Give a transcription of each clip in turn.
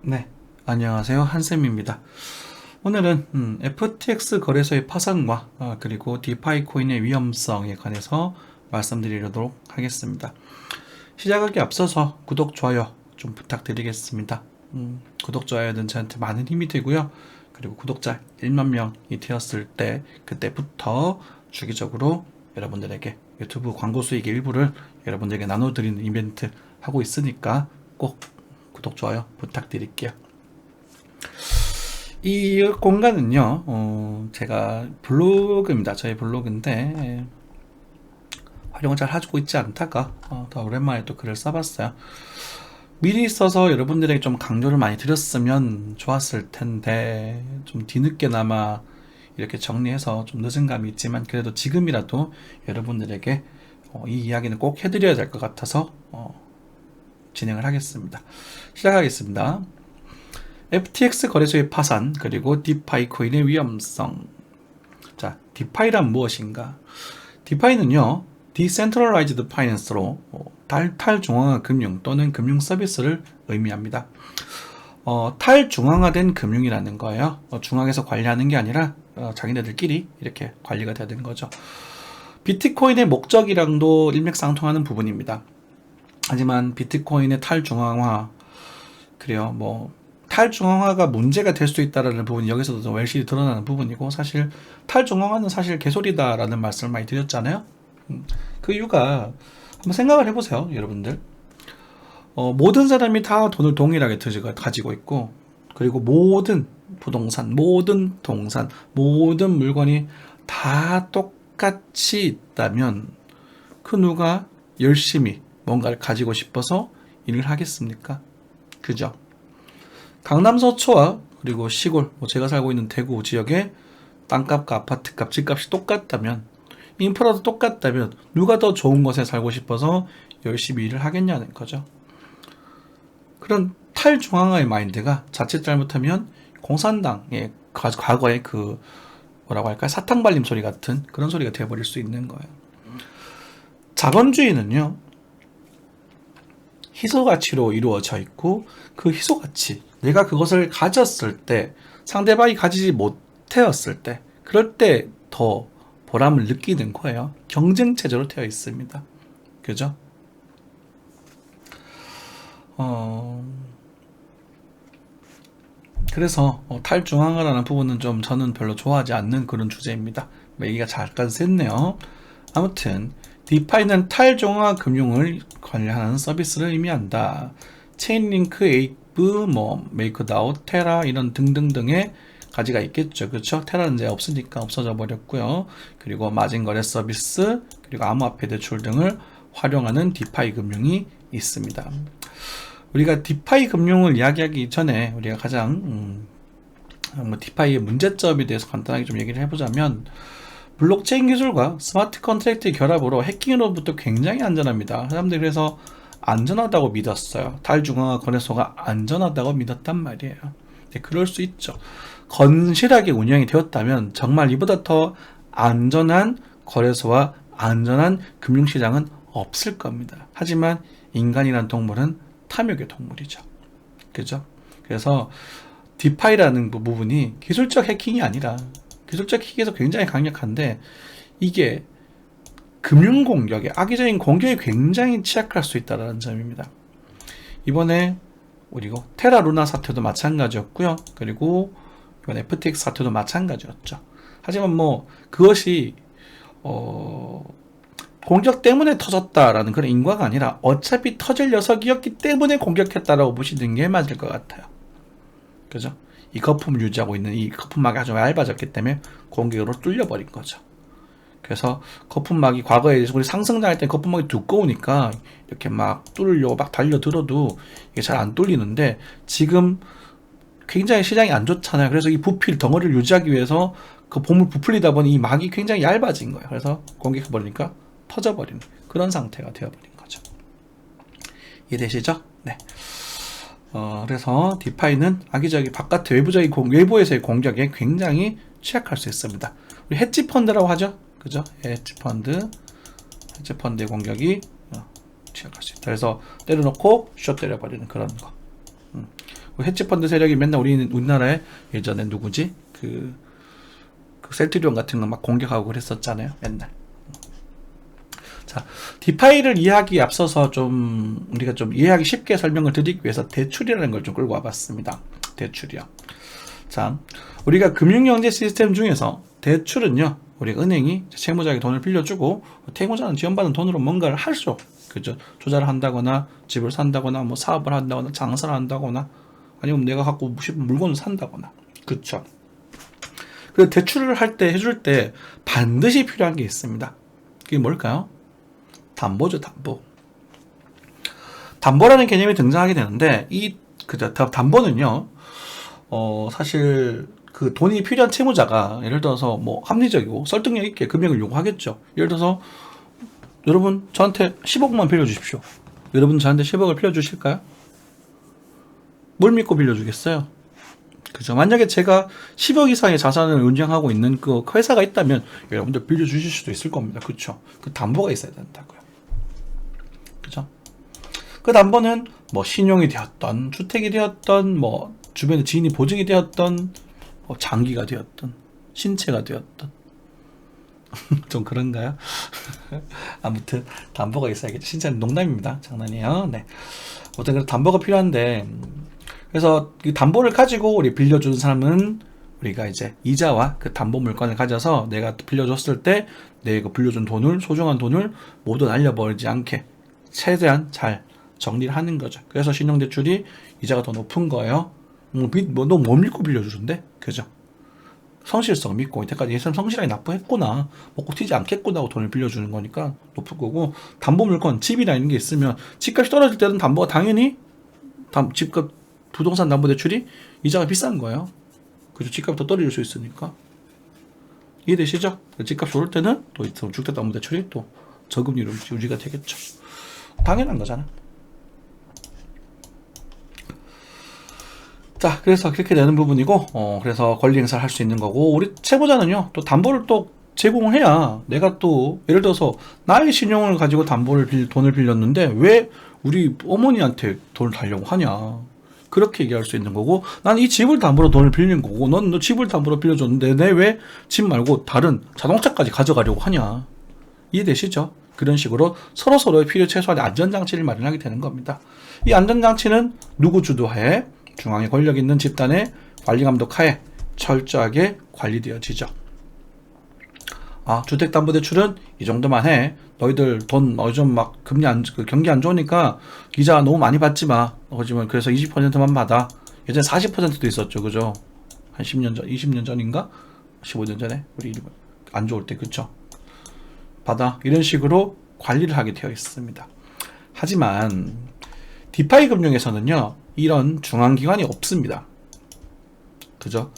네, 안녕하세요. 한쌤입니다. 오늘은 FTX 거래소의 파산과 그리고 디파이 코인의 위험성에 관해서 말씀드리도록 하겠습니다. 시작하기 앞서서 구독, 좋아요 좀 부탁드리겠습니다. 구독, 좋아요는 저한테 많은 힘이 되고요. 그리고 구독자 1만 명이 되었을 때 그때부터 주기적으로 여러분들에게 유튜브 광고 수익의 일부를 여러분들에게 나눠드리는 이벤트 하고 있으니까 꼭 구독, 좋아요 부탁드릴게요. 이 공간은요, 제가 블로그입니다. 저희 블로그인데, 활용을 잘 하고 있지 않다가, 더 오랜만에 또 글을 써봤어요. 미리 써서 여러분들에게 좀 강조를 많이 드렸으면 좋았을 텐데, 좀 뒤늦게나마 이렇게 정리해서 좀 늦은 감이 있지만, 그래도 지금이라도 여러분들에게 이 이야기는 꼭 해드려야 될 것 같아서, 진행을 하겠습니다. 시작하겠습니다. FTX 거래소의 파산, 그리고 디파이 코인의 위험성. 자, 디파이란 무엇인가? 디파이는요, Decentralized Finance로 탈중앙화 금융 또는 금융 서비스를 의미합니다. 탈중앙화된 금융이라는 거예요. 중앙에서 관리하는 게 아니라 자기네들끼리 이렇게 관리가 되는 거죠. 비트코인의 목적이랑도 일맥상통하는 부분입니다. 하지만 비트코인의 탈중앙화, 그래요. 탈중앙화가 문제가 될 수 있다라는 부분이 여기서도 좀 외실이 드러나는 부분이고, 사실 탈중앙화는 사실 개소리다라는 말씀을 많이 드렸잖아요. 그 이유가 한번 생각을 해보세요, 여러분들. 모든 사람이 다 돈을 동일하게 가지고 있고, 그리고 모든 부동산, 모든 동산, 모든 물건이 다 똑같이 있다면 그 누가 열심히 뭔가를 가지고 싶어서 일을 하겠습니까? 그죠? 강남 서초와 그리고 시골, 제가 살고 있는 대구 지역의 땅값과 아파트값, 집값이 똑같다면, 인프라도 똑같다면 누가 더 좋은 곳에 살고 싶어서 열심히 일을 하겠냐는 거죠. 그런 탈중앙화의 마인드가 자칫 잘못하면 공산당의 과거의 그 뭐라고 할까요? 사탕발림 소리 같은 그런 소리가 되어버릴 수 있는 거예요. 자본주의는요, 희소가치로 이루어져 있고, 그 희소가치, 내가 그것을 가졌을 때 상대방이 가지지 못했을 때, 그럴 때 더 보람을 느끼는 거예요. 경쟁체제로 되어 있습니다. 그죠? 그래서 탈중앙화라는 부분은 좀 저는 별로 좋아하지 않는 그런 주제입니다. 얘기가 잠깐 샜네요. 아무튼 디파이는 탈중앙화 금융을 관리하는 서비스를 의미한다. 체인링크, 에이브, 메이크다오, 테라 이런 등등등의 가지가 있겠죠. 그렇죠? 테라는 이제 없으니까 없어져 버렸고요. 그리고 마진거래 서비스, 그리고 암호화폐 대출 등을 활용하는 디파이 금융이 있습니다. 우리가 디파이 금융을 이야기하기 전에 우리가 가장 디파이의 문제점에 대해서 간단하게 좀 얘기를 해보자면, 블록체인 기술과 스마트 컨트랙트의 결합으로 해킹으로부터 굉장히 안전합니다. 사람들이 그래서 안전하다고 믿었어요. 탈중앙화 거래소가 안전하다고 믿었단 말이에요. 네, 그럴 수 있죠. 건실하게 운영이 되었다면 정말 이보다 더 안전한 거래소와 안전한 금융시장은 없을 겁니다. 하지만 인간이란 동물은 탐욕의 동물이죠. 그죠? 그래서 디파이라는 부분이 기술적 해킹이 아니라, 기술적 해킹에서 굉장히 강력한데, 이게 금융 공격에, 악의적인 공격에 굉장히 취약할 수 있다는 점입니다. 이번에 그리고 테라 루나 사태도 마찬가지였고요. 그리고 이번 FTX 사태도 마찬가지였죠. 하지만 그것이 공격 때문에 터졌다라는 그런 인과가 아니라 어차피 터질 녀석이었기 때문에 공격했다라고 보시는 게 맞을 것 같아요. 그죠? 이 거품을 유지하고 있는 이 거품막이 아주 얇아졌기 때문에 공격으로 뚫려버린 거죠. 그래서 거품막이 과거에 우리 상승장할 때 거품막이 두꺼우니까 이렇게 막 뚫으려고 막 달려들어도 이게 잘 안 뚫리는데, 지금 굉장히 시장이 안 좋잖아요. 그래서 이 부필 덩어리를 유지하기 위해서 그 봄을 부풀리다 보니 이 막이 굉장히 얇아진 거예요. 그래서 공격해버리니까 터져버리는 그런 상태가 되어버린 거죠. 이해되시죠? 네. 그래서 디파이는 악의적인 외부에서의 공격에 굉장히 취약할 수 있습니다. 우리 헤지펀드라고 하죠. 그죠? 헤지펀드의 공격이 취약할 수 있다. 그래서 때려놓고 숏 때려버리는 그런 거. 헤지펀드 세력이 맨날 우리나라에 예전에 누구지? 그 셀트리온 같은 거 막 공격하고 그랬었잖아요. 맨날. 자, 디파이를 이해하기에 앞서서 우리가 좀 이해하기 쉽게 설명을 드리기 위해서 대출이라는 걸 좀 끌고 와봤습니다. 대출이요. 자, 우리가 금융경제 시스템 중에서 대출은요, 우리 은행이 채무자에게 돈을 빌려주고 채무자는 지원받은 돈으로 뭔가를 할수, 그죠? 투자를 한다거나 집을 산다거나 뭐 사업을 한다거나 장사를 한다거나 아니면 내가 갖고 싶은 물건을 산다거나, 그쵸? 그 대출을 해줄 때 반드시 필요한 게 있습니다. 그게 뭘까요? 담보죠, 담보. 담보라는 개념이 등장하게 되는데, 담보는요, 사실, 그 돈이 필요한 채무자가, 예를 들어서 뭐 합리적이고 설득력 있게 금액을 요구하겠죠. 예를 들어서, 여러분, 저한테 10억만 빌려주십시오. 여러분, 저한테 10억을 빌려주실까요? 뭘 믿고 빌려주겠어요? 그죠. 만약에 제가 10억 이상의 자산을 운영하고 있는 그 회사가 있다면 여러분들 빌려주실 수도 있을 겁니다. 그쵸. 그 담보가 있어야 된다고요. 그죠. 그 담보는 뭐 신용이 되었던, 주택이 되었던, 뭐 주변에 지인이 보증이 되었던, 뭐 장기가 되었던, 신체가 되었던. 좀 그런가요? 아무튼 담보가 있어야겠죠. 진짜 농담입니다. 장난이에요. 네. 어떤 그런 담보가 필요한데, 그래서 그 담보를 가지고 우리 빌려주는 사람은 우리가 이제 이자와 그 담보 물건을 가져서 내가 빌려줬을 때 내가 빌려준 돈을, 소중한 돈을 모두 날려버리지 않게 최대한 잘 정리를 하는 거죠. 그래서 신용대출이 이자가 더 높은 거예요. 너 뭐 믿고 빌려주는데? 그죠? 성실성 믿고 이때까지 이 사람 성실하게 납부했구나, 먹고 튀지 않겠구나 하고 돈을 빌려주는 거니까 높은 거고, 담보 물건, 집이나 이런 게 있으면 집값이 떨어질 때는 담보가 당연히 집값 부동산 담보대출이 이자가 비싼 거예요. 그죠? 집값이 더 떨어질 수 있으니까. 이해되시죠? 집값이 오를 때는 또 주택담보대출이 또 저금리로 유지가 되겠죠. 당연한 거잖아. 자, 그래서 그렇게 되는 부분이고, 그래서 권리 행사를 할 수 있는 거고, 우리 채무자는요, 또 담보를 또 제공을 해야 내가 또, 예를 들어서 나의 신용을 가지고 돈을 빌렸는데 왜 우리 어머니한테 돈을 달려고 하냐. 그렇게 얘기할 수 있는 거고, 난 이 집을 담보로 돈을 빌린 거고, 넌 너 집을 담보로 빌려줬는데 내 왜 집 말고 다른 자동차까지 가져가려고 하냐. 이해되시죠? 그런 식으로 서로서로의 필요 최소한의 안전장치를 마련하게 되는 겁니다. 이 안전장치는 누구 주도하에? 중앙에 권력 있는 집단의 관리 감독 하에 철저하게 관리되어지죠. 아, 주택담보대출은 이 정도만 해. 너희들 돈 요즘 막 경기 안 좋으니까 이자 너무 많이 받지 마. 그래서 20%만 받아. 예전에 40%도 있었죠, 그죠? 한 10년 전, 20년 전인가? 15년 전에 우리 안 좋을 때, 그쵸? 받아. 이런 식으로 관리를 하게 되어 있습니다. 하지만 디파이 금융에서는요, 이런 중앙기관이 없습니다. 그죠?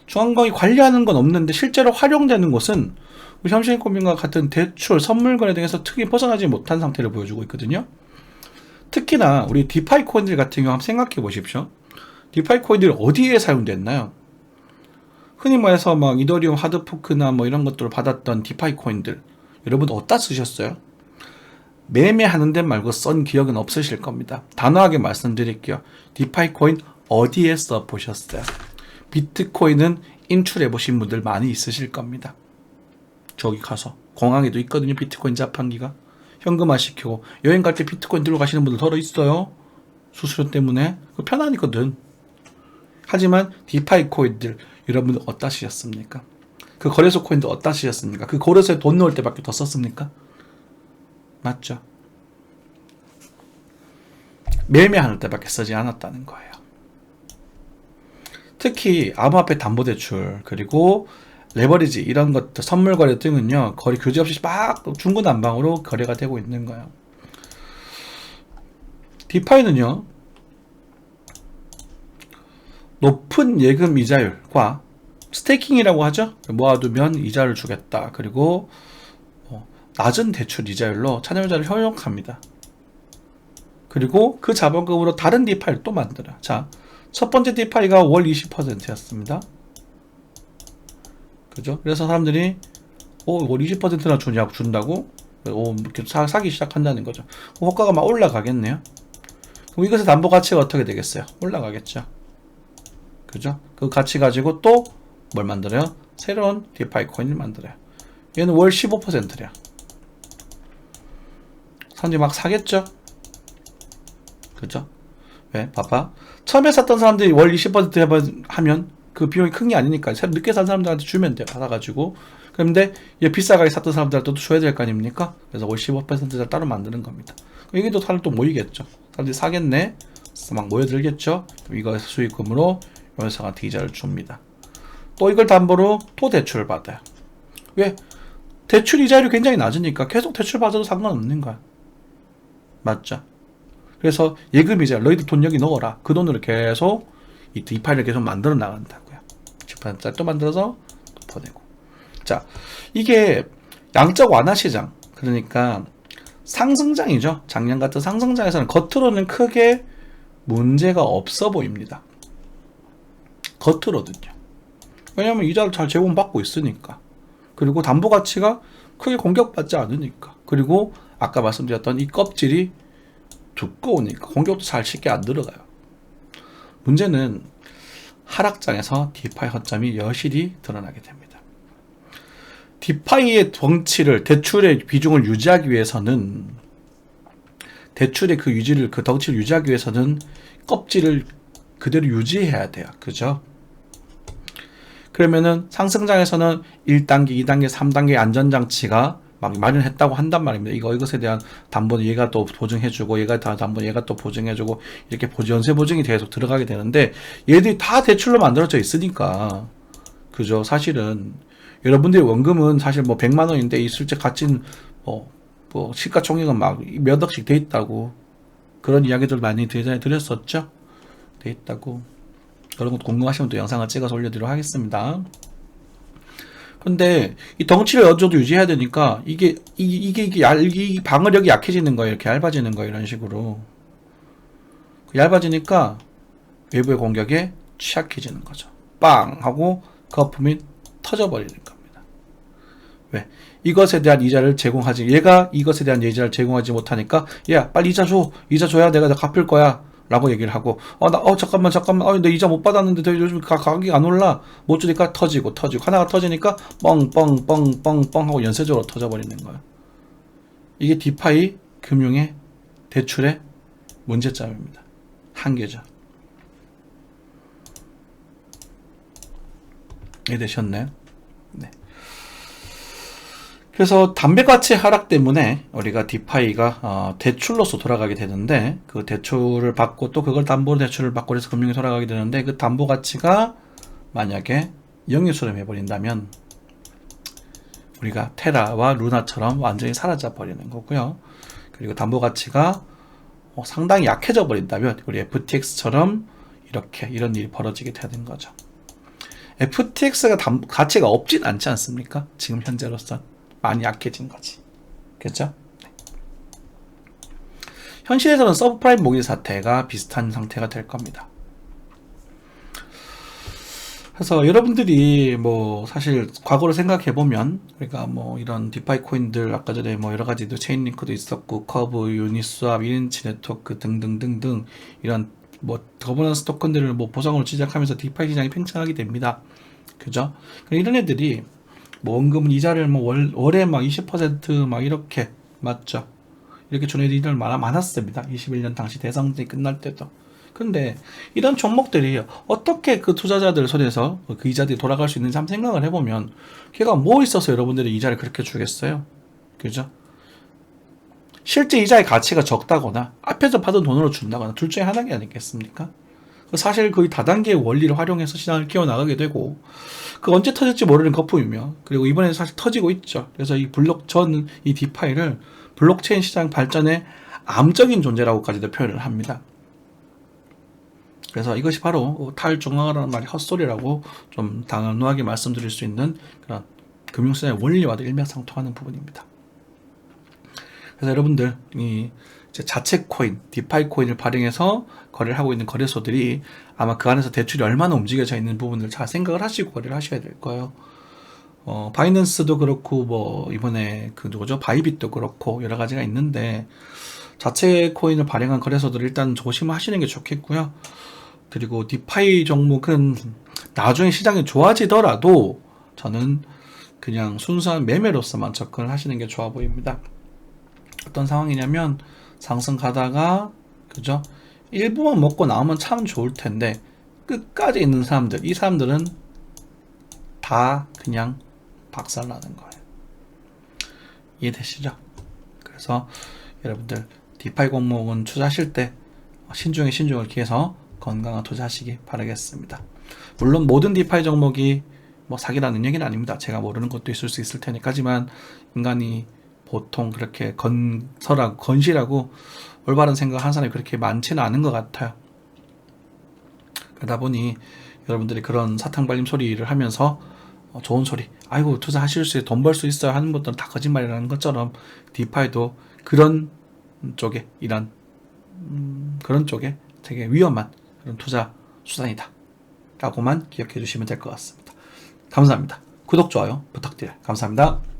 중앙기관이 관리하는 건 없는데 실제로 활용되는 곳은 우리 삼성생명과 같은 대출, 선물 거래 등에서 특히 벗어나지 못한 상태를 보여주고 있거든요. 특히나 우리 디파이 코인들 같은 경우 한번 생각해 보십시오. 디파이 코인들이 어디에 사용됐나요? 흔히 말해서 막 이더리움 하드포크나 뭐 이런 것들을 받았던 디파이 코인들, 여러분 어디다 쓰셨어요? 매매하는 데 말고 쓴 기억은 없으실 겁니다. 단호하게 말씀드릴게요. 디파이 코인 어디에 써 보셨어요? 비트코인은 인출해 보신 분들 많이 있으실 겁니다. 저기 가서 공항에도 있거든요. 비트코인 자판기가. 현금화 시키고 여행 갈 때 비트코인 들고 가시는 분들 더러 있어요. 수수료 때문에. 편하니거든. 하지만 디파이 코인들 여러분들 어디다 쓰셨습니까? 그 거래소 코인도 어디다 쓰셨습니까? 그 거래소에 돈 넣을 때밖에 더 썼습니까? 맞죠? 매매하는 때밖에 쓰지 않았다는 거예요. 특히 암호화폐 담보대출 그리고 레버리지 이런 것들 선물 거래 등은요, 거의 교제 없이 막 중구난방으로 거래가 되고 있는 거예요. 디파이는요, 높은 예금 이자율과 스테이킹이라고 하죠. 모아두면 이자를 주겠다. 그리고 낮은 대출 이자율로 차념자를 현혹합니다. 그리고 그 자본금으로 다른 디파이를 또 만들어요. 자, 첫 번째 디파이가 월 20%였습니다. 그죠? 그래서 사람들이 월 20%나 준다고 이렇게 사기 시작한다는 거죠. 호가가 막 올라가겠네요. 그럼 이것의 담보 가치가 어떻게 되겠어요? 올라가겠죠. 그죠? 그 가치 가지고 또 뭘 만들어요? 새로운 디파이 코인을 만들어요. 얘는 월 15%래요. 사람들이 막 사겠죠? 그죠? 왜? 봐봐. 처음에 샀던 사람들이 월 20% 하면 그 비용이 큰 게 아니니까 새로 늦게 산 사람들한테 주면 돼요. 받아가지고. 그런데 얘 비싸게 샀던 사람들한테도 줘야 될 거 아닙니까? 그래서 월 15%를 따로 만드는 겁니다. 이게 또 사람 또 모이겠죠. 사람들이 사겠네? 막 모여들겠죠? 이거 수익금으로 회사한테 이자를 줍니다. 또 이걸 담보로 또 대출을 받아요. 왜? 대출 이자율이 굉장히 낮으니까 계속 대출 받아도 상관없는 거야. 맞죠? 그래서 예금 이자, 너희들 돈 여기 넣어라. 그 돈으로 계속 이 디파이를 계속 만들어 나간다고요. 10%짜리 또 만들어서 또 보내고. 자, 이게 양적 완화 시장, 그러니까 상승장이죠. 작년 같은 상승장에서는 겉으로는 크게 문제가 없어 보입니다. 겉으로는요. 왜냐하면 이자를 잘 제공받고 있으니까. 그리고 담보 가치가 크게 공격받지 않으니까. 그리고 아까 말씀드렸던 이 껍질이 두꺼우니까 공격도 잘 쉽게 안 들어가요. 문제는 하락장에서 디파이 허점이 여실히 드러나게 됩니다. 디파이의 덩치를, 대출의 비중을 유지하기 위해서는, 대출의 그 유지를, 그 덩치를 유지하기 위해서는 껍질을 그대로 유지해야 돼요. 그죠? 그러면은 상승장에서는 1단계, 2단계, 3단계 안전장치가 막 마련했다고 한단 말입니다. 이것에 대한 담보는 얘가 또 보증해주고, 얘가 다 담보, 얘가 또 보증해주고, 이렇게 연쇄 보증이 계속 들어가게 되는데, 얘들이 다 대출로 만들어져 있으니까, 그죠? 사실은, 여러분들의 원금은 사실 뭐 100만 원인데, 이 실제 가치는 뭐 시가총액은 막 몇 억씩 돼 있다고, 그런 이야기들 많이 드렸었죠? 돼 있다고. 그런 것 궁금하시면 또 영상을 찍어서 올려드리도록 하겠습니다. 근데 이 덩치를 어느 정도 유지해야 되니까 이게 방어력이 약해지는 거예요. 이렇게 얇아지는 거예요. 이런 식으로 얇아지니까 외부의 공격에 취약해지는 거죠. 빵 하고 거품이 터져버리는 겁니다. 왜? 이것에 대한 이자를 제공하지, 얘가 이것에 대한 이자를 제공하지 못하니까, 야 빨리 이자 줘, 이자 줘야 내가 갚을 거야 라고 얘기를 하고, 잠깐만, 내 이자 못 받았는데 요즘 가격이 안 올라, 못 주니까 터지고, 하나가 터지니까 뻥 하고 연쇄적으로 터져버리는 거예요. 이게 디파이 금융의 대출의 문제점입니다. 한계죠. 이해되셨나요? 네. 그래서 담배 가치 하락 때문에 우리가 디파이가 대출로서 돌아가게 되는데, 그 대출을 받고 또 그걸 담보로 대출을 받고 해서 금융이 돌아가게 되는데, 그 담보 가치가 만약에 영유수렴 해버린다면 우리가 테라와 루나처럼 완전히 사라져 버리는 거고요. 그리고 담보 가치가 상당히 약해져 버린다면 우리 FTX처럼 이런 일이 벌어지게 되는 거죠. FTX가 가치가 없진 않지 않습니까? 지금 현재로선 많이 약해진 거지. 그렇죠? 네. 현실에서는 서브프라임 모기지 사태가 비슷한 상태가 될 겁니다. 그래서 여러분들이 뭐 사실 과거를 생각해 보면, 우리가 뭐 이런 디파이 코인들 아까 전에 뭐 여러 가지도 체인링크도 있었고, 커브, 유니스왑, 1인치 네트워크 등등등등 이런 뭐 거버넌스 토큰들을 뭐 보상으로 시작하면서 디파이 시장이 팽창하게 됩니다. 그죠? 이런 애들이 뭐 원금 이자를 뭐 월에 막 20% 이렇게, 맞죠? 이렇게 주는 애들이 많았습니다. 21년 당시 대상들이 끝날 때도. 근데 이런 종목들이 어떻게 그 투자자들 손에서 그 이자들이 돌아갈 수 있는지 한번 생각을 해보면, 걔가 뭐 있어서 여러분들이 이자를 그렇게 주겠어요? 그죠? 실제 이자의 가치가 적다거나 앞에서 받은 돈으로 준다거나 둘 중에 하나가 아니겠습니까? 사실 거의 다단계의 원리를 활용해서 시장을 키워나가게 되고, 그 언제 터질지 모르는 거품이며, 그리고 이번에 사실 터지고 있죠. 그래서 저는 이 디파이를 블록체인 시장 발전의 암적인 존재라고까지도 표현을 합니다. 그래서 이것이 바로 탈중앙화라는 말이 헛소리라고 좀 단호하게 말씀드릴 수 있는 그런 금융시장의 원리와도 일맥상통하는 부분입니다. 그래서 여러분들 이 자체 코인, 디파이 코인을 발행해서 거래를 하고 있는 거래소들이 아마 그 안에서 대출이 얼마나 움직여져 있는 부분을 잘 생각을 하시고 거래를 하셔야 될 거예요. 바이낸스도 그렇고, 뭐 이번에 그 누구죠? 바이빗도 그렇고 여러 가지가 있는데, 자체 코인을 발행한 거래소들 일단 조심하시는 게 좋겠고요. 그리고 디파이 종목은 나중에 시장이 좋아지더라도 저는 그냥 순수한 매매로서만 접근을 하시는 게 좋아 보입니다. 어떤 상황이냐면 상승 가다가 그죠? 일부만 먹고 나오면 참 좋을 텐데 끝까지 있는 사람들, 이 사람들은 다 그냥 박살나는 거예요. 이해되시죠? 그래서 여러분들 디파이 종목은 투자하실 때 신중에 신중을 기해서 건강한 투자하시기 바라겠습니다. 물론 모든 디파이 종목이 뭐 사기라는 얘기는 아닙니다. 제가 모르는 것도 있을 수 있을 테니까. 하지만 인간이 보통 그렇게 건실하고 올바른 생각을 하는 사람이 그렇게 많지는 않은 것 같아요. 그러다 보니 여러분들이 그런 사탕발림 소리를 하면서 좋은 소리, 아이고 투자하실 수 있어요, 돈 벌 수 있어요 하는 것들은 다 거짓말이라는 것처럼 디파이도 그런 쪽에 그런 쪽에 되게 위험한 그런 투자 수단이다 라고만 기억해 주시면 될 것 같습니다. 감사합니다. 구독, 좋아요 부탁드려요. 감사합니다.